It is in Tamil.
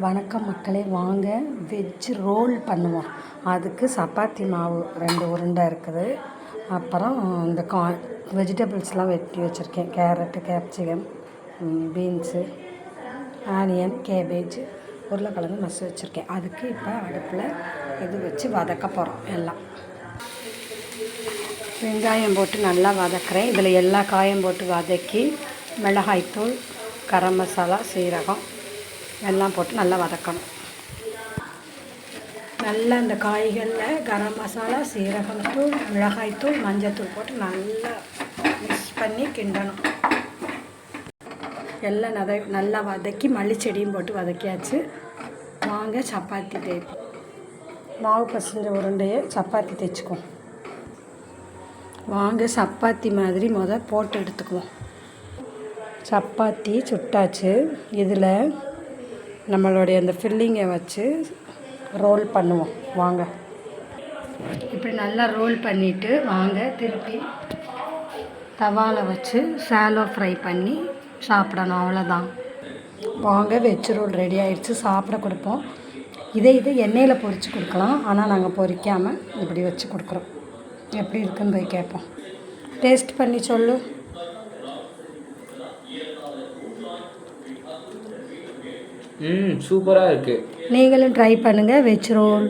வணக்கம் மக்களே, வாங்க வெஜ் ரோல் பண்ணுவோம். அதுக்கு சப்பாத்தி மாவு 2 உருண்டை இருக்குது. அப்புறம் இந்த வெஜிடபிள்ஸ்லாம் வெட்டி வச்சுருக்கேன். Carrot, capsicum, beans, onion, cabbage, உருளைக்கிழங்கு மசி வச்சுருக்கேன். அதுக்கு இப்போ அடுப்பில் இது வச்சு வதக்க போகிறோம். எல்லாம் வெங்காயம் போட்டு நல்லா வதக்குறேன். இதில் எல்லா காயும் போட்டு வதக்கி மிளகாய்த்தூள், கரம் மசாலா, சீரகம் எல்லாம் போட்டு நல்லா வதக்கணும். நல்லா இந்த காய்களில் கரம் மசாலா, சீரகத்தூள், மிளகாய்த்தூள், மஞ்சத்தூள் போட்டு நல்லா மிக்ஸ் பண்ணி கிண்டணும். எல்லாம் நல்லா வதக்கி மல்லிச்செடியும் போட்டு வதக்கியாச்சு. வாங்க சப்பாத்தி தேய்ப்போம். மாவு பசஞ்ச உருண்டையை சப்பாத்தி தேய்ச்சிக்குவோம். வாங்க சப்பாத்தி மாதிரி போட்டு எடுத்துக்குவோம். சப்பாத்தி சுட்டாச்சு. இதில் நம்மளுடைய அந்த ஃபில்லிங்கை வச்சு ரோல் பண்ணுவோம். வாங்க இப்படி நல்லா ரோல் பண்ணிவிட்டு வாங்க திருப்பி தவாவில் வச்சு ஷாலோ ஃப்ரை பண்ணி சாப்பிடணும். அவ்வளோதான். வாங்க வெஜ் ரோல் ரெடி ஆகிடுச்சு. சாப்பிட கொடுப்போம். இதே எண்ணெயில் பொரித்து கொடுக்கலாம். ஆனால் நாங்கள் பொரிக்காமல் இப்படி வச்சு கொடுக்குறோம். எப்படி இருக்குன்னு போய் கேட்போம். டேஸ்ட் பண்ணி சொல்லு. சூப்பராக இருக்குது. நீங்களும் ட்ரை பண்ணுங்கள் வெஜ் ரோல்.